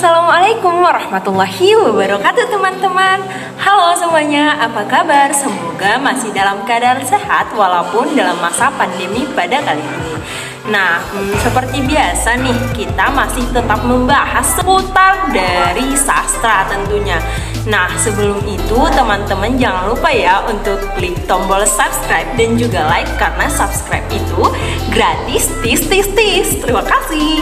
Assalamualaikum warahmatullahi wabarakatuh teman-teman. Halo semuanya, apa kabar? Semoga masih dalam keadaan sehat walaupun dalam masa pandemi pada kali ini. Nah, seperti biasa nih, kita masih tetap membahas seputar dari sastra tentunya. Nah, sebelum itu teman-teman jangan lupa ya untuk klik tombol subscribe dan juga like, karena subscribe itu gratis. Terima kasih.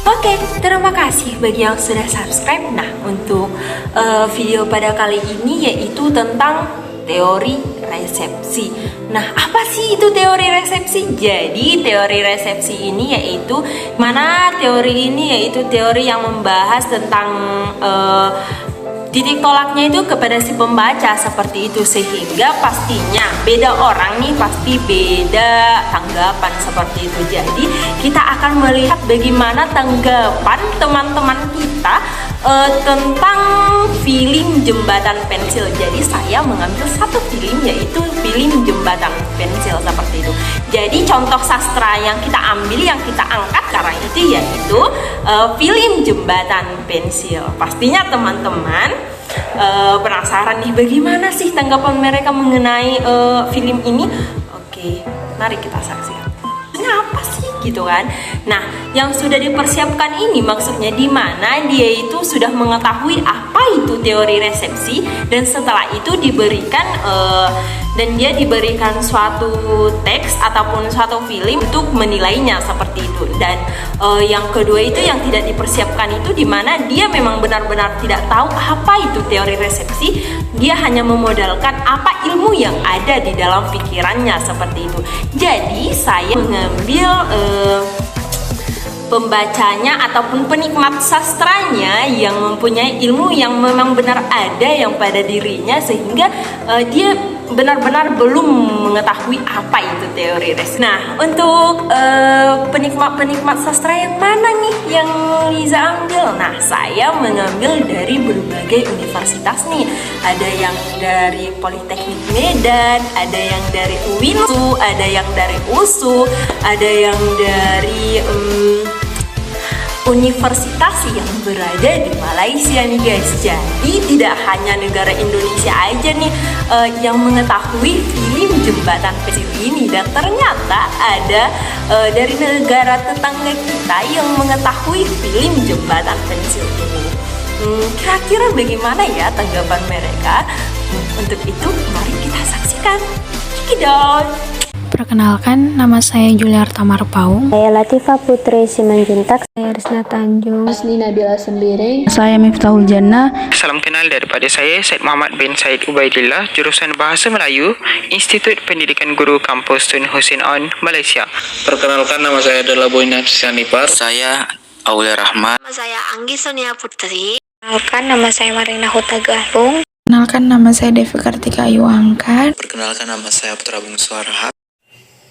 Oke, terima kasih bagi yang sudah subscribe. Nah, untuk video pada kali ini yaitu tentang teori resepsi. Nah, apa sih itu teori resepsi? Jadi, teori resepsi ini yaitu teori yang membahas tentang titik tolaknya itu kepada si pembaca seperti itu, sehingga pastinya beda orang nih pasti beda tanggapan seperti itu. Jadi kita akan melihat bagaimana tanggapan teman-teman kita tentang film Jembatan Pensil. Jadi saya mengambil satu film yaitu film Jembatan Pensil seperti itu. Jadi contoh sastra yang kita ambil, yang kita angkat sekarang itu yaitu film Jembatan Pensil. Pastinya teman-teman penasaran nih bagaimana sih tanggapan mereka mengenai film ini. Oke, mari kita saksikan. Ini apa sih gitu kan? Nah, yang sudah dipersiapkan ini maksudnya di mana dia itu sudah mengetahui apa itu teori resepsi, dan setelah itu diberikan suatu teks ataupun suatu film untuk menilainya seperti itu. Dan yang kedua itu yang tidak dipersiapkan itu di mana dia memang benar-benar tidak tahu apa itu teori resepsi. Dia hanya memodalkan apa ilmu yang ada di dalam pikirannya seperti itu. Jadi saya mengambil pembacanya ataupun penikmat sastranya yang mempunyai ilmu yang memang benar ada yang pada dirinya, sehingga dia benar-benar belum mengetahui apa itu teori resepsi. Nah, untuk penikmat sastra yang mana nih yang Liza ambil? Nah, saya mengambil dari berbagai universitas nih. Ada yang dari Politeknik Medan, ada yang dari UINSU, ada yang dari USU, ada yang dari universitas yang berada di Malaysia nih guys. Jadi tidak hanya negara Indonesia aja nih yang mengetahui film Jembatan Pensil ini, dan ternyata ada dari negara tetangga kita yang mengetahui film Jembatan Pensil ini. Kira-kira bagaimana ya tanggapan mereka? Untuk itu mari kita saksikan. Kikidot. Perkenalkan, nama saya Juliarta Marpaung. Saya Latifah Putri Simanjuntak. Saya Risna Tanjung. Asli Nabila Sembiring. Saya Miftahul Jannah. Salam kenal daripada saya, Said Muhammad bin Said Ubaidillah, jurusan Bahasa Melayu, Institut Pendidikan Guru Kampus Tun Hussein On, Malaysia. Perkenalkan, nama saya adalah Boy Nafsanipar. Saya Aulia Rahman. Nama saya Anggi Sonia Putri. Perkenalkan, nama saya Marina Huta Galung. Perkenalkan, nama saya Devi Kartika Ayu Angkat. Perkenalkan, nama saya Putra Bung Suarahap.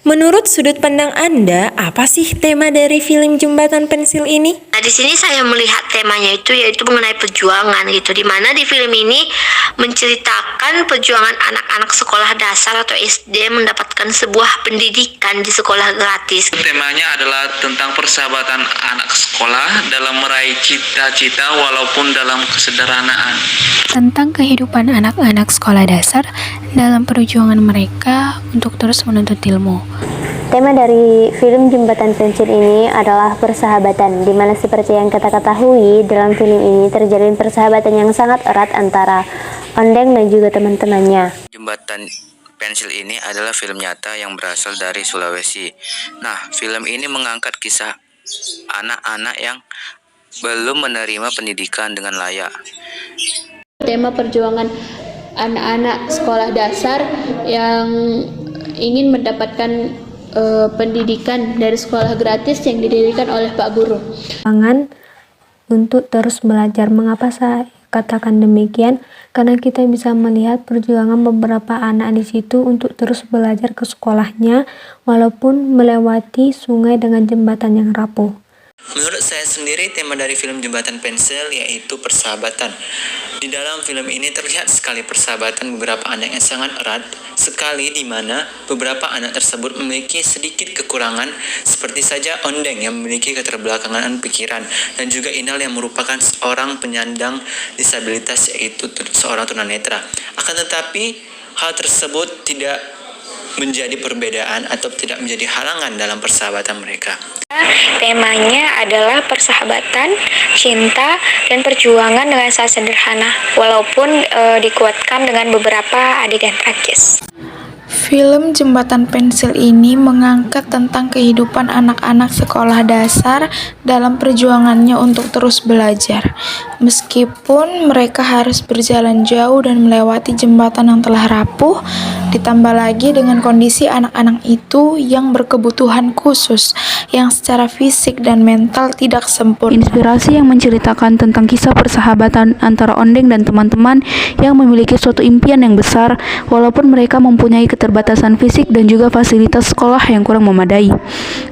Menurut sudut pandang Anda, apa sih tema dari film Jembatan Pensil ini? Nah, di sini saya melihat temanya itu yaitu mengenai perjuangan gitu, di mana di film ini menceritakan perjuangan anak-anak sekolah dasar atau SD mendapatkan sebuah pendidikan di sekolah gratis. Temanya adalah tentang persahabatan anak sekolah dalam meraih cita-cita walaupun dalam kesederhanaan. Tentang kehidupan anak-anak sekolah dasar dalam perjuangan mereka untuk terus menuntut ilmu. Tema dari film Jembatan Pensil ini adalah persahabatan, di mana seperti yang kita ketahui dalam film ini terjalin persahabatan yang sangat erat antara Ondeng dan juga teman-temannya. Jembatan Pensil ini adalah film nyata yang berasal dari Sulawesi. Nah, film ini mengangkat kisah anak-anak yang belum menerima pendidikan dengan layak. Tema perjuangan anak-anak sekolah dasar yang ingin mendapatkan pendidikan dari sekolah gratis yang didirikan oleh Pak Guru. Jangan untuk terus belajar. Mengapa saya katakan demikian? Karena kita bisa melihat perjuangan beberapa anak di situ untuk terus belajar ke sekolahnya walaupun melewati sungai dengan jembatan yang rapuh. Menurut saya sendiri, tema dari film Jembatan Pensil yaitu persahabatan. Di dalam film ini terlihat sekali persahabatan beberapa anak yang sangat erat sekali, di mana beberapa anak tersebut memiliki sedikit kekurangan, seperti saja Ondeng yang memiliki keterbelakangan pikiran dan juga Inal yang merupakan seorang penyandang disabilitas, yaitu seorang tunanetra. Akan tetapi hal tersebut tidak menjadi perbedaan atau tidak menjadi halangan dalam persahabatan mereka. Temanya adalah persahabatan, cinta, dan perjuangan dengan sangat sederhana, walaupun dikuatkan dengan beberapa adegan tragis. Film Jembatan Pensil ini mengangkat tentang kehidupan anak-anak sekolah dasar dalam perjuangannya untuk terus belajar. Meskipun mereka harus berjalan jauh dan melewati jembatan yang telah rapuh, ditambah lagi dengan kondisi anak-anak itu yang berkebutuhan khusus, yang secara fisik dan mental tidak sempurna. Inspirasi yang menceritakan tentang kisah persahabatan antara Ondeng dan teman-teman yang memiliki suatu impian yang besar, walaupun mereka mempunyai keterbatasan fisik dan juga fasilitas sekolah yang kurang memadai.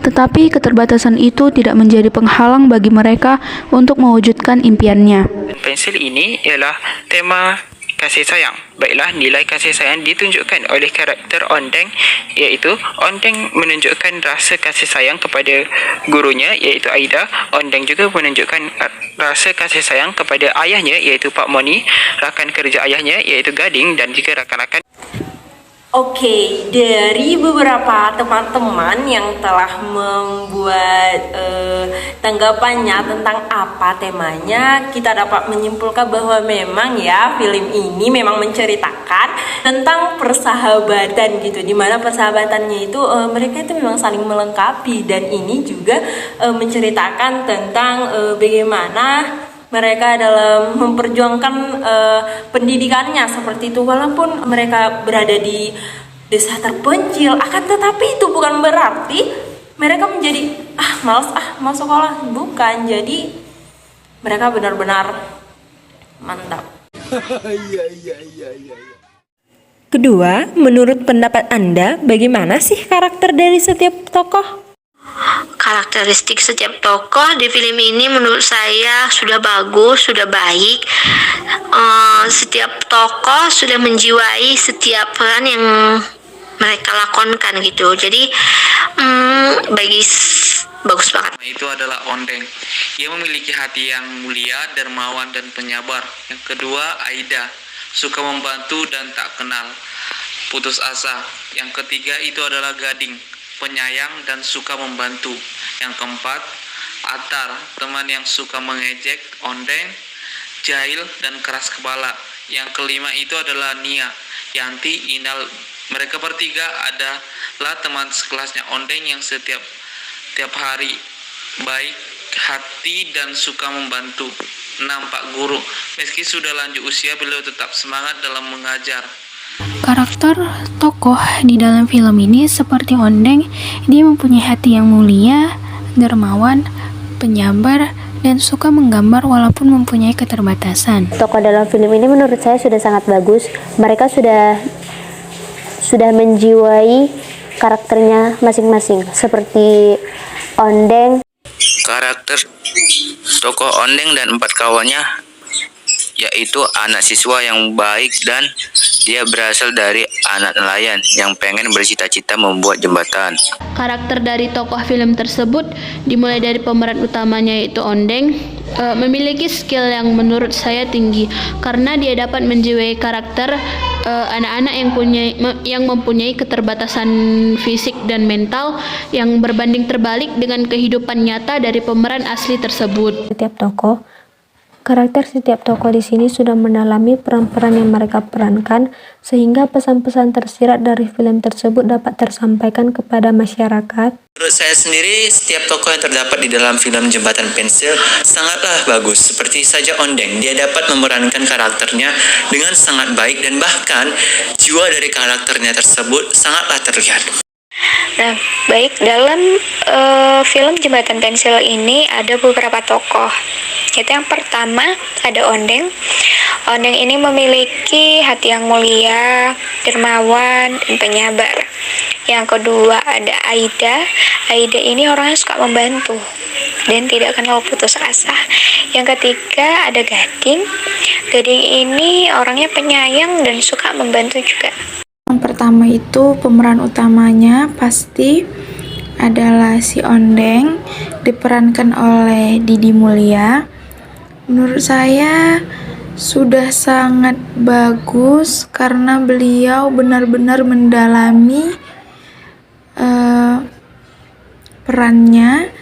Tetapi keterbatasan itu tidak menjadi penghalang bagi mereka untuk mewujudkan impiannya. Pensil ini ialah tema kasih sayang. Baiklah, nilai kasih sayang ditunjukkan oleh karakter Ondeng, iaitu Ondeng menunjukkan rasa kasih sayang kepada gurunya, iaitu Aida. Ondeng juga menunjukkan rasa kasih sayang kepada ayahnya, iaitu Pak Moni, rakan kerja ayahnya, iaitu Gading, dan juga rakan-rakan. Oke, dari beberapa teman-teman yang telah membuat tanggapannya tentang apa temanya, kita dapat menyimpulkan bahwa memang ya film ini memang menceritakan tentang persahabatan gitu, dimana persahabatannya itu mereka itu memang saling melengkapi, dan ini juga menceritakan tentang bagaimana mereka dalam memperjuangkan pendidikannya seperti itu, walaupun mereka berada di desa terpencil, akan tetapi itu bukan berarti mereka menjadi malas mau sekolah, bukan. Jadi mereka benar-benar mantap. Kedua, menurut pendapat Anda, bagaimana sih karakter dari setiap tokoh? Karakteristik setiap tokoh di film ini menurut saya sudah bagus, sudah baik. Setiap tokoh sudah menjiwai setiap peran yang mereka lakonkan gitu. Jadi bagus banget. Itu adalah Ondeng. Ia memiliki hati yang mulia, dermawan, dan penyabar. Yang kedua, Aida, suka membantu dan tak kenal putus asa. Yang ketiga itu adalah Gading, penyayang dan suka membantu. Yang keempat, Atar, teman yang suka mengejek Ondeng, jahil dan keras kepala. Yang kelima itu adalah Nia, Yanti, Inal. Mereka bertiga adalah teman sekelasnya Ondeng yang setiap hari baik hati dan suka membantu. 6. Pak Guru, meski sudah lanjut usia, beliau tetap semangat dalam mengajar. Karakter tokoh di dalam film ini seperti Ondeng, dia mempunyai hati yang mulia, dermawan, penyabar, dan suka menggambar walaupun mempunyai keterbatasan. Tokoh dalam film ini menurut saya sudah sangat bagus. Mereka sudah menjiwai karakternya masing-masing. Seperti Ondeng. Karakter tokoh Ondeng dan 4 kawannya yaitu anak siswa yang baik, dan dia berasal dari anak nelayan yang pengen bercita-cita membuat jembatan. Karakter dari tokoh film tersebut dimulai dari pemeran utamanya yaitu Ondeng, memiliki skill yang menurut saya tinggi karena dia dapat menjiwai karakter anak-anak yang mempunyai keterbatasan fisik dan mental yang berbanding terbalik dengan kehidupan nyata dari pemeran asli tersebut. Karakter setiap tokoh di sini sudah mendalami peran-peran yang mereka perankan, sehingga pesan-pesan tersirat dari film tersebut dapat tersampaikan kepada masyarakat. Menurut saya sendiri, setiap tokoh yang terdapat di dalam film Jembatan Pensil sangatlah bagus. Seperti saja Ondeng, dia dapat memerankan karakternya dengan sangat baik, dan bahkan jiwa dari karakternya tersebut sangatlah terlihat. Nah, baik, dalam film Jembatan Pensil ini ada beberapa tokoh. Itu yang pertama ada Ondeng. Ondeng ini memiliki hati yang mulia, dermawan, dan penyabar. Yang kedua ada Aida. Aida ini orangnya suka membantu. dan tidak kenal putus asa. Yang ketiga ada Gading. Gading ini orangnya penyayang dan suka membantu juga. Yang pertama itu pemeran utamanya pasti adalah si Ondeng, diperankan oleh Didi Mulia. Menurut saya sudah sangat bagus karena beliau benar-benar mendalami perannya,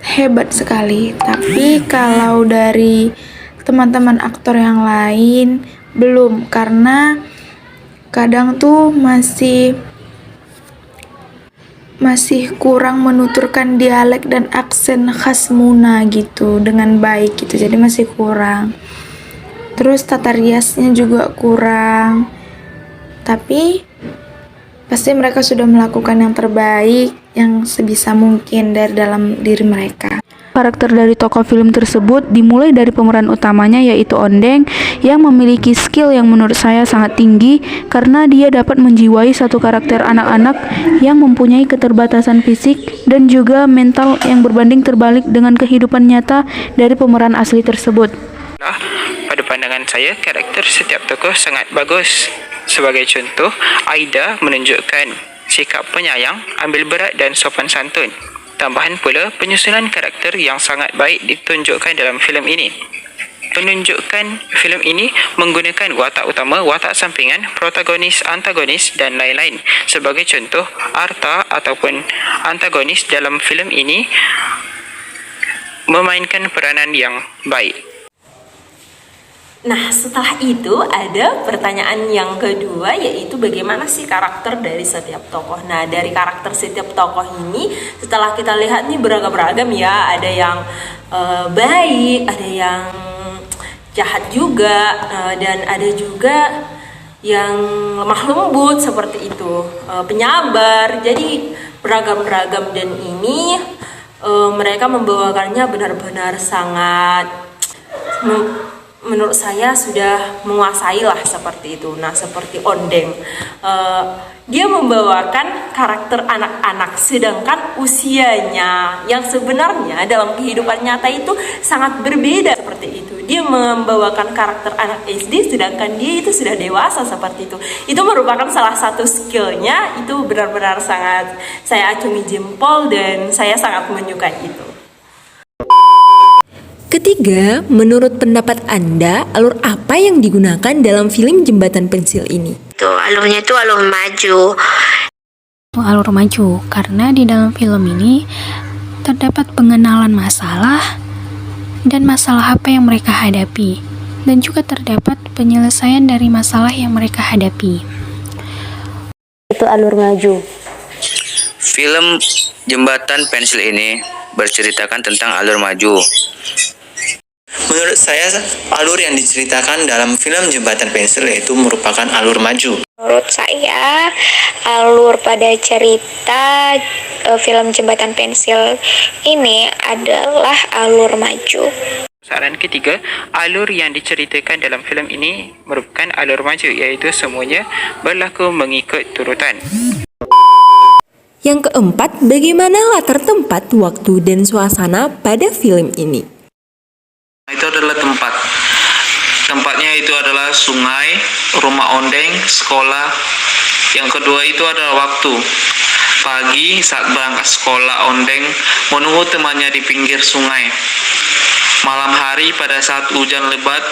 hebat sekali. Tapi kalau dari teman-teman aktor yang lain belum, karena kadang tuh masih kurang menuturkan dialek dan aksen khas Muna gitu dengan baik gitu, jadi masih kurang. Terus tata riasnya juga kurang, tapi pasti mereka sudah melakukan yang terbaik yang sebisa mungkin dari dalam diri mereka. Karakter dari tokoh film tersebut dimulai dari pemeran utamanya yaitu Ondeng yang memiliki skill yang menurut saya sangat tinggi karena dia dapat menjiwai satu karakter anak-anak yang mempunyai keterbatasan fisik dan juga mental yang berbanding terbalik dengan kehidupan nyata dari pemeran asli tersebut. Pada pandangan saya, karakter setiap tokoh sangat bagus. Sebagai contoh, Aida menunjukkan sikap penyayang, ambil berat dan sopan santun. Tambahan pula, penyusunan karakter yang sangat baik ditunjukkan dalam filem ini. Penunjukan filem ini menggunakan watak utama, watak sampingan, protagonis, antagonis dan lain-lain. Sebagai contoh, Arta ataupun antagonis dalam filem ini memainkan peranan yang baik. Nah, setelah itu ada pertanyaan yang kedua, yaitu bagaimana sih karakter dari setiap tokoh. Nah, dari karakter setiap tokoh ini setelah kita lihat nih beragam-ragam ya, ada yang baik, ada yang jahat juga, dan ada juga yang lemah lembut seperti itu, penyabar. Jadi beragam-ragam, dan ini mereka membawakannya benar-benar sangat menurut saya sudah menguasai lah seperti itu. Nah, seperti Ondeng, dia membawakan karakter anak-anak sedangkan usianya yang sebenarnya dalam kehidupan nyata itu sangat berbeda seperti itu. Dia membawakan karakter anak SD sedangkan dia itu sudah dewasa seperti itu. Itu merupakan salah satu skillnya, itu benar-benar sangat saya acungi jempol dan saya sangat menyukai itu. Ketiga, menurut pendapat Anda, alur apa yang digunakan dalam film Jembatan Pensil ini? Alurnya itu alur maju. Alur maju, karena di dalam film ini terdapat pengenalan masalah dan masalah apa yang mereka hadapi, dan juga terdapat penyelesaian dari masalah yang mereka hadapi. Itu alur maju. Film Jembatan Pensil ini berceritakan tentang alur maju. Menurut saya, alur yang diceritakan dalam film Jembatan Pensil itu merupakan alur maju. Menurut saya, alur pada cerita film Jembatan Pensil ini adalah alur maju. Soalan ketiga, alur yang diceritakan dalam filem ini merupakan alur maju, iaitu semuanya berlaku mengikut turutan. Yang keempat, bagaimana latar tempat, waktu, dan suasana pada film ini? Itu adalah tempat. Tempatnya itu adalah sungai, rumah Ondeng, sekolah. Yang kedua itu adalah waktu. Pagi saat berangkat sekolah, Ondeng menunggu temannya di pinggir sungai. Malam hari pada saat hujan lebat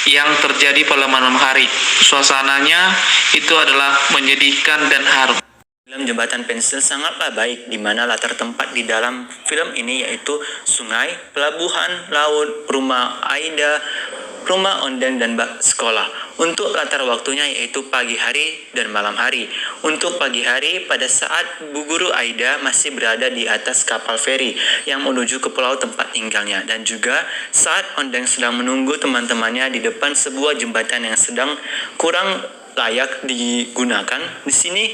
yang terjadi pada malam hari. Suasananya itu adalah menyedihkan dan harum. Film Jembatan Pensil sangatlah baik, di mana latar tempat di dalam film ini yaitu sungai, pelabuhan, laut, rumah Aida, rumah Ondeng, dan sekolah. Untuk latar waktunya yaitu pagi hari dan malam hari. Untuk pagi hari pada saat Bu Guru Aida masih berada di atas kapal feri yang menuju ke pulau tempat tinggalnya, dan juga saat Ondeng sedang menunggu teman-temannya di depan sebuah jembatan yang sedang kurang layak digunakan. Di sini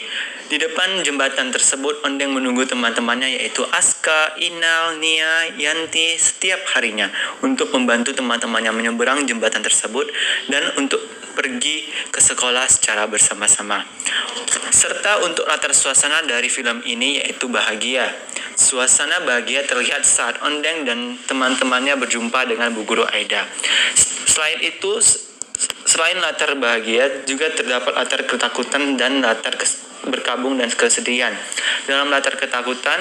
di depan jembatan tersebut, Ondeng menunggu teman-temannya yaitu Aska, Inal, Nia, Yanti setiap harinya untuk membantu teman-temannya menyeberang jembatan tersebut dan untuk pergi ke sekolah secara bersama-sama. Serta untuk latar suasana dari film ini yaitu bahagia. Suasana bahagia terlihat saat Ondeng dan teman-temannya berjumpa dengan Bu Guru Aida. Selain latar bahagia, juga terdapat latar ketakutan dan latar berkabung dan kesedihan. Dalam latar ketakutan,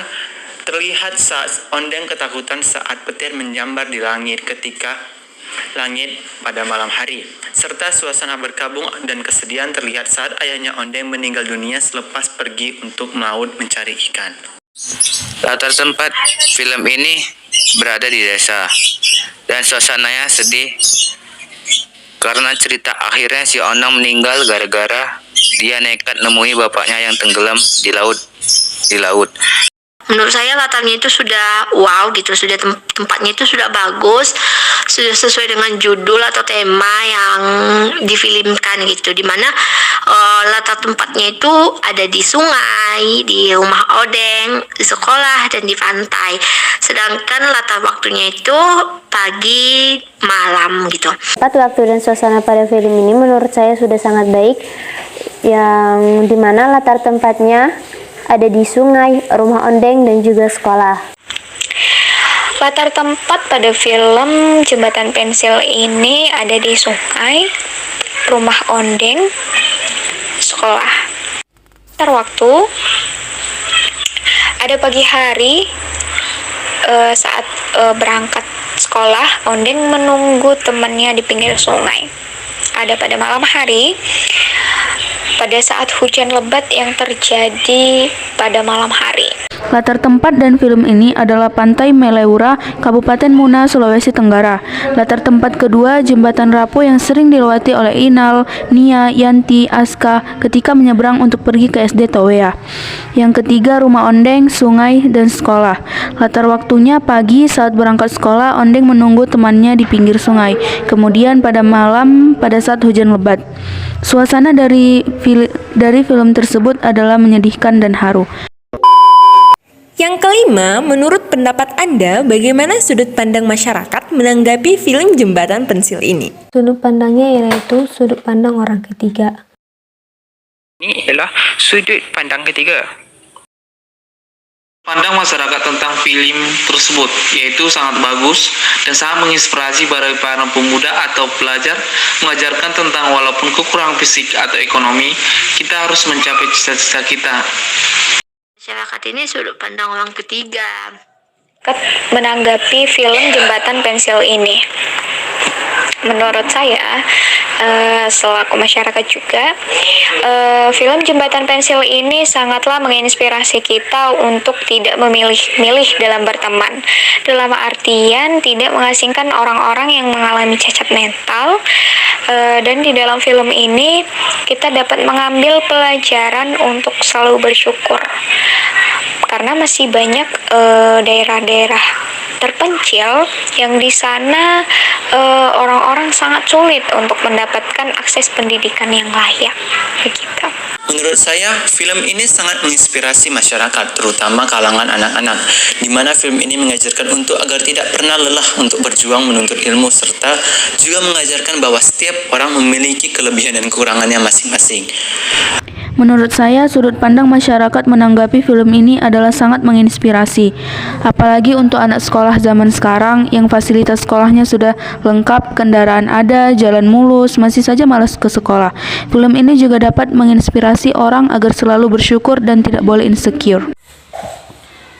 terlihat saat Ondeng ketakutan saat petir menyambar di langit pada malam hari. Serta suasana berkabung dan kesedihan terlihat saat ayahnya Ondeng meninggal dunia selepas pergi untuk melaut mencari ikan. Latar tempat film ini berada di desa dan suasananya sedih karena cerita akhirnya si Ondeng meninggal gara-gara dia nekat nemui bapaknya yang tenggelam di laut. Menurut saya latarnya itu sudah wow gitu, sudah tempatnya itu sudah bagus, sudah sesuai dengan judul atau tema yang difilmkan gitu, dimana latar tempatnya itu ada di sungai, di rumah Ondeng, di sekolah, dan di pantai. Sedangkan latar waktunya itu pagi malam gitu. Waktu dan suasana pada film ini menurut saya sudah sangat baik, yang dimana latar tempatnya ada di sungai, rumah Ondeng, dan juga sekolah. Latar tempat pada film Jembatan Pensil ini ada di sungai, rumah Ondeng, sekolah. Latar waktu ada pagi hari saat berangkat sekolah, Ondeng menunggu temannya di pinggir sungai. Ada pada malam hari, pada saat hujan lebat yang terjadi pada malam hari. Latar tempat dan film ini adalah Pantai Meleura, Kabupaten Muna, Sulawesi Tenggara. Latar tempat kedua, Jembatan Rapo yang sering dilewati oleh Inal, Nia, Yanti, Aska ketika menyeberang untuk pergi ke SD Towea. Yang ketiga, rumah Ondeng, sungai, dan sekolah. Latar waktunya pagi saat berangkat sekolah, Ondeng menunggu temannya di pinggir sungai. Kemudian pada malam pada saat hujan lebat. Suasana dari film tersebut adalah menyedihkan dan haru. Yang kelima, menurut pendapat Anda, bagaimana sudut pandang masyarakat menanggapi film Jembatan Pensil ini? Sudut pandangnya yaitu sudut pandang orang ketiga. Ini adalah sudut pandang ketiga. Pandang masyarakat tentang film tersebut yaitu sangat bagus dan sangat menginspirasi bagi para pemuda atau pelajar, mengajarkan tentang walaupun kekurangan fisik atau ekonomi, kita harus mencapai cita-cita kita. Masyarakat ini sudut pandang orang ketiga. Menanggapi film Jembatan Pensil ini, menurut saya selaku masyarakat juga, film Jembatan Pensil ini sangatlah menginspirasi kita untuk tidak memilih-milih dalam berteman, dalam artian tidak mengasingkan orang-orang yang mengalami cacat mental. Dan di dalam film ini kita dapat mengambil pelajaran untuk selalu bersyukur, karena masih banyak daerah-daerah terpencil yang di sana orang-orang sangat sulit untuk mendapatkan akses pendidikan yang layak. Begitu. Menurut saya, film ini sangat menginspirasi masyarakat, terutama kalangan anak-anak, di mana film ini mengajarkan untuk agar tidak pernah lelah untuk berjuang menuntut ilmu, serta juga mengajarkan bahwa setiap orang memiliki kelebihan dan kekurangannya masing-masing. Menurut saya, sudut pandang masyarakat menanggapi film ini adalah sangat menginspirasi. Apalagi untuk anak sekolah zaman sekarang yang fasilitas sekolahnya sudah lengkap, kendaraan ada, jalan mulus, masih saja malas ke sekolah. Film ini juga dapat menginspirasi orang agar selalu bersyukur dan tidak boleh insecure.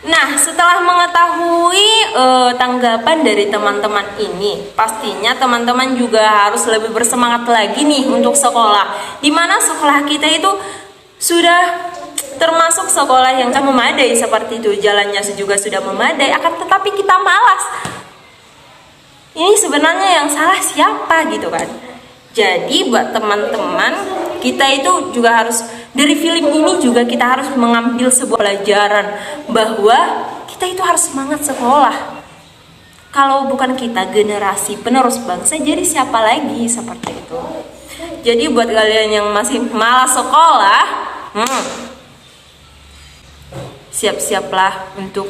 Nah, setelah mengetahui tanggapan dari teman-teman ini, pastinya teman-teman juga harus lebih bersemangat lagi nih untuk sekolah. Dimana sekolah kita itu sudah termasuk sekolah yang memadai seperti itu, jalannya juga sudah memadai, akan tetapi kita malas. Ini sebenarnya yang salah siapa gitu kan? Jadi buat teman-teman, kita itu juga harus, dari film ini juga kita harus mengambil sebuah pelajaran bahwa kita itu harus semangat sekolah. Kalau bukan kita, generasi penerus bangsa, jadi siapa lagi seperti itu. Jadi buat kalian yang masih malas sekolah, siap-siaplah untuk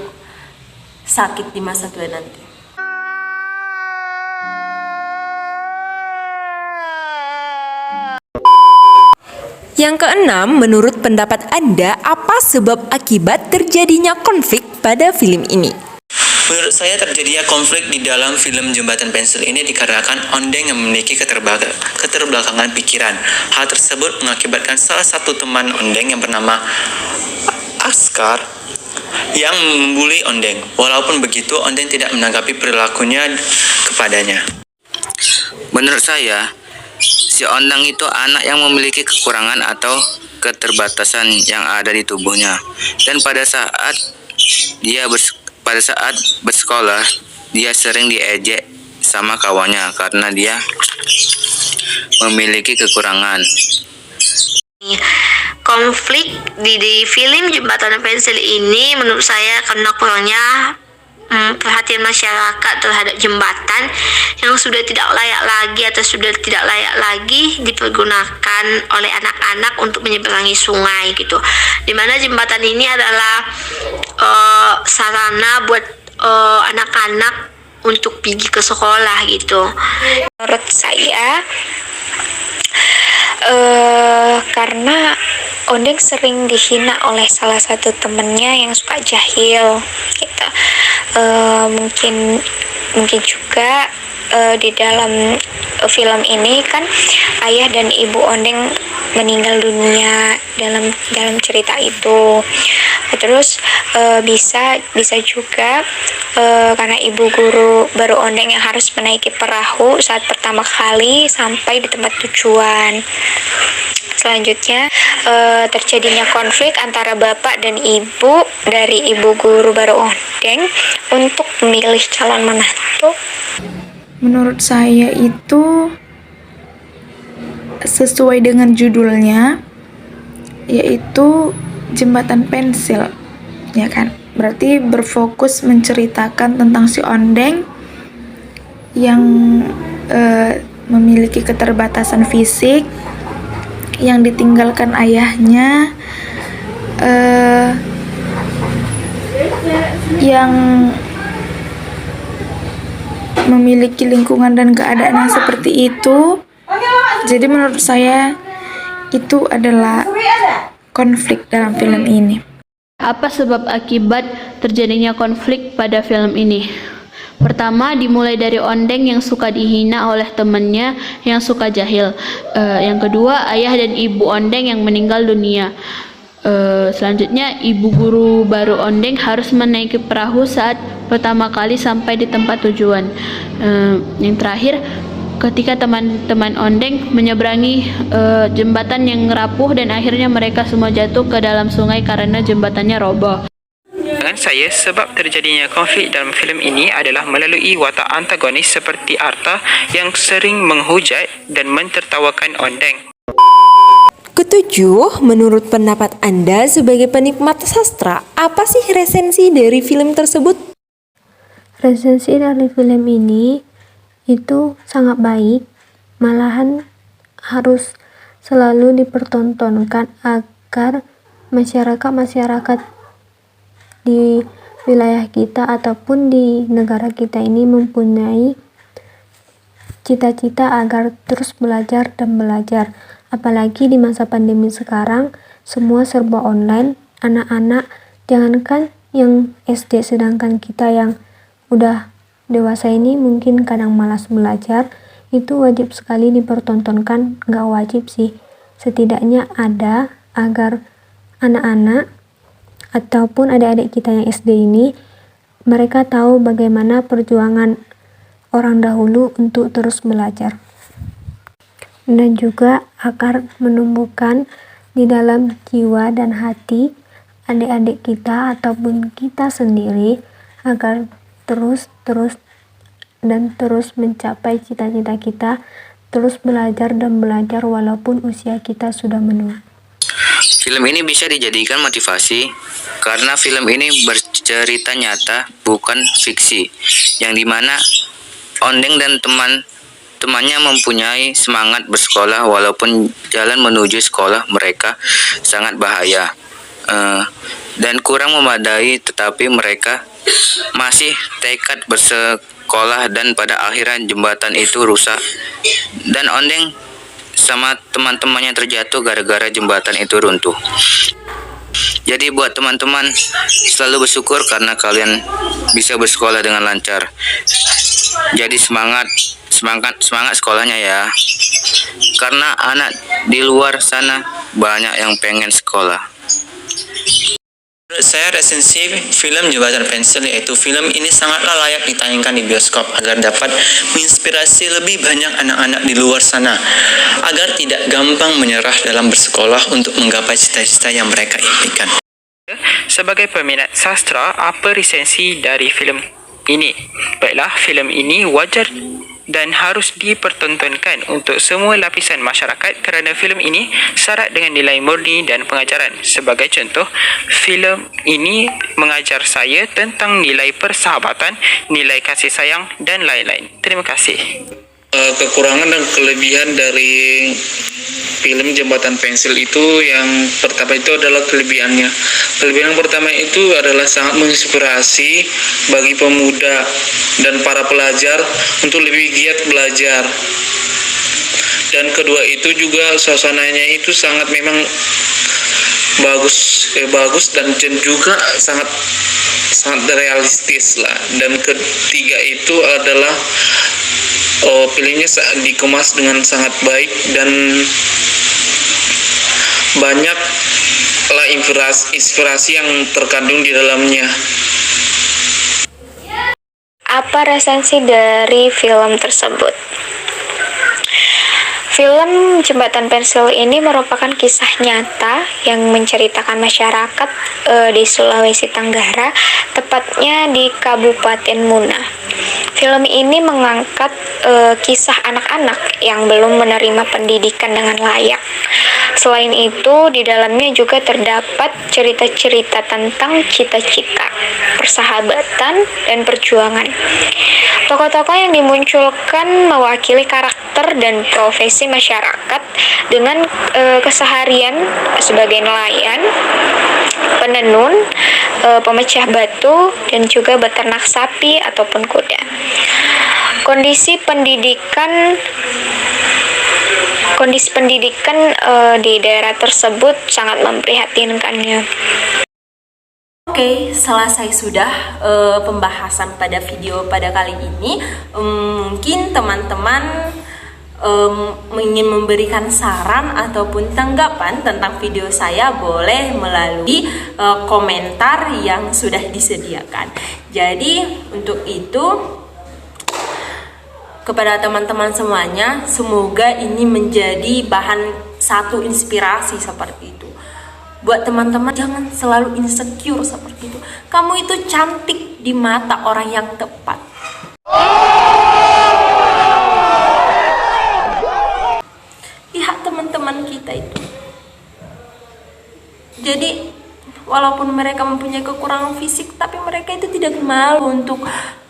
sakit di masa tua nanti. Yang keenam, menurut pendapat Anda, apa sebab akibat terjadinya konflik pada film ini? Menurut saya terjadinya konflik di dalam film Jembatan Pensil ini dikarenakan Ondeng yang memiliki keterbelakangan pikiran. Hal tersebut mengakibatkan salah satu teman Ondeng yang bernama Askar yang membuli Ondeng. Walaupun begitu, Ondeng tidak menanggapi perilakunya kepadanya. Menurut saya, si Ondeng itu anak yang memiliki kekurangan atau keterbatasan yang ada di tubuhnya. Dan pada saat bersekolah, dia sering diejek sama kawannya karena dia memiliki kekurangan. Konflik di film Jembatan Pensil ini menurut saya karena kurangnya perhatian masyarakat terhadap jembatan yang sudah tidak layak lagi atau sudah tidak layak lagi dipergunakan oleh anak-anak untuk menyeberangi sungai gitu. Dimana jembatan ini adalah sarana buat anak-anak untuk pergi ke sekolah gitu. Menurut saya karena Ondeng sering dihina oleh salah satu temennya yang suka jahil gitu. Mungkin juga di dalam film ini kan ayah dan ibu Ondeng meninggal dunia dalam cerita itu. Terus bisa juga karena ibu guru baru Ondeng yang harus menaiki perahu saat pertama kali sampai di tempat tujuan. Selanjutnya terjadinya konflik antara bapak dan ibu dari ibu guru baru Ondeng untuk memilih calon menantu. Menurut saya itu sesuai dengan judulnya, yaitu Jembatan Pensil, ya kan? Berarti berfokus menceritakan tentang si Ondeng yang memiliki keterbatasan fisik, yang ditinggalkan ayahnya, yang memiliki lingkungan dan keadaan yang seperti itu. Jadi menurut saya itu adalah konflik dalam film ini. Apa sebab akibat terjadinya konflik pada film ini? Pertama, dimulai dari Ondeng yang suka dihina oleh temannya yang suka jahil. Yang kedua, ayah dan ibu Ondeng yang meninggal dunia. Selanjutnya, ibu guru baru Ondeng harus menaiki perahu saat pertama kali sampai di tempat tujuan. Yang terakhir, ketika teman-teman Ondeng menyeberangi jembatan yang rapuh dan akhirnya mereka semua jatuh ke dalam sungai karena jembatannya roboh. Pandangan saya, sebab terjadinya konflik dalam filem ini adalah melalui watak antagonis seperti Arta yang sering menghujat dan mentertawakan Ondeng. Ketujuh, menurut pendapat Anda sebagai penikmat sastra, apa sih resensi dari film tersebut? Resensi dari film ini itu sangat baik, malahan harus selalu dipertontonkan agar masyarakat di wilayah kita ataupun di negara kita ini mempunyai cita-cita agar terus belajar dan belajar. Apalagi di masa pandemi sekarang, semua serba online. Anak-anak, jangankan yang SD, sedangkan kita yang udah dewasa ini mungkin kadang malas belajar. Itu wajib sekali dipertontonkan, nggak wajib sih, setidaknya ada agar anak-anak ataupun adik-adik kita yang SD ini, mereka tahu bagaimana perjuangan orang dahulu untuk terus belajar. Dan juga agar menumbuhkan di dalam jiwa dan hati adik-adik kita ataupun kita sendiri agar terus mencapai cita-cita kita, terus belajar dan belajar walaupun usia kita sudah menua. Film ini bisa dijadikan motivasi karena film ini bercerita nyata, bukan fiksi, yang dimana Ondeng dan teman-temannya mempunyai semangat bersekolah walaupun jalan menuju sekolah mereka sangat bahaya dan kurang memadai, tetapi mereka masih tekad bersekolah dan pada akhirnya jembatan itu rusak dan Ondeng sama teman-temannya terjatuh gara-gara jembatan itu runtuh. Jadi buat teman-teman selalu bersyukur karena kalian bisa bersekolah dengan lancar. Jadi semangat sekolahnya ya. Karena anak di luar sana banyak yang pengen sekolah. Menurut saya resensi film Jembatan Pensil yaitu film ini sangatlah layak ditayangkan di bioskop agar dapat menginspirasi lebih banyak anak-anak di luar sana agar tidak gampang menyerah dalam bersekolah untuk menggapai cita-cita yang mereka impikan. Sebagai peminat sastra, apa resensi dari filem ini? Baiklah, filem ini wajar dan harus dipertontonkan untuk semua lapisan masyarakat kerana filem ini syarat dengan nilai murni dan pengajaran. Sebagai contoh, filem ini mengajar saya tentang nilai persahabatan, nilai kasih sayang dan lain-lain. Terima kasih. Kekurangan dan kelebihan dari film Jembatan Pensil itu, yang pertama itu adalah kelebihannya. Kelebihan yang pertama itu adalah sangat menginspirasi bagi pemuda dan para pelajar untuk lebih giat belajar. Dan kedua itu juga suasananya itu sangat memang bagus dan juga sangat realistis lah. Dan ketiga itu adalah filmnya dikemas dengan sangat baik dan banyaklah inspirasi yang terkandung di dalamnya. Apa resensi dari film tersebut? Film Jembatan Pensil ini merupakan kisah nyata yang menceritakan masyarakat di Sulawesi Tenggara, tepatnya di Kabupaten Muna. Film ini mengangkat kisah anak-anak yang belum menerima pendidikan dengan layak. Selain itu, di dalamnya juga terdapat cerita-cerita tentang cita-cita, persahabatan, dan perjuangan. Tokoh-tokoh yang dimunculkan mewakili karakter dan profesi masyarakat dengan keseharian sebagai nelayan, penenun, pemecah batu, dan juga beternak sapi ataupun kuda. Kondisi pendidikan di daerah tersebut sangat memprihatinkannya. Oke, selesai sudah pembahasan pada video pada kali ini. Mungkin teman-teman ingin memberikan saran ataupun tanggapan tentang video saya, boleh melalui komentar yang sudah disediakan. Jadi untuk itu, kepada teman-teman semuanya, semoga ini menjadi bahan satu inspirasi seperti itu. Buat teman-teman, jangan selalu insecure seperti itu. Kamu itu cantik di mata orang yang tepat. Lihat teman-teman kita itu. Jadi, walaupun mereka mempunyai kekurangan fisik, tapi mereka itu tidak malu untuk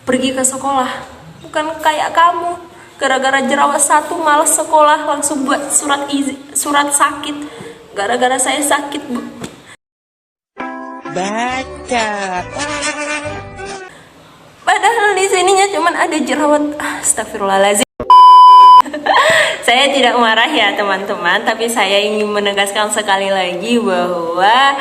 pergi ke sekolah. Bukan kayak kamu, gara-gara jerawat satu malas sekolah, langsung buat surat sakit. Gara-gara saya sakit, Bu. Baca. Padahal di sininya cuman ada jerawat. Astagfirullahaladzim. Saya tidak marah ya teman-teman, tapi saya ingin menegaskan sekali lagi bahwa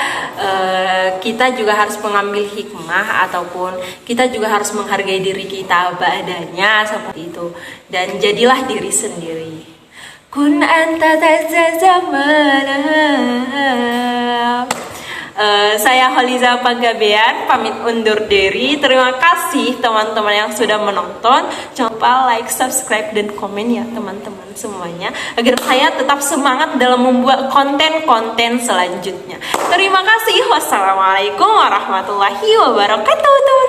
kita juga harus mengambil hikmah, ataupun kita juga harus menghargai diri kita apa adanya seperti itu, dan jadilah diri sendiri. Kun anta tazazamana. Saya Holiza Panggabean pamit undur diri. Terima kasih teman-teman yang sudah menonton. Jangan lupa like, subscribe, dan komen ya teman-teman semuanya, agar saya tetap semangat dalam membuat konten-konten selanjutnya. Terima kasih. Wassalamualaikum warahmatullahi wabarakatuh.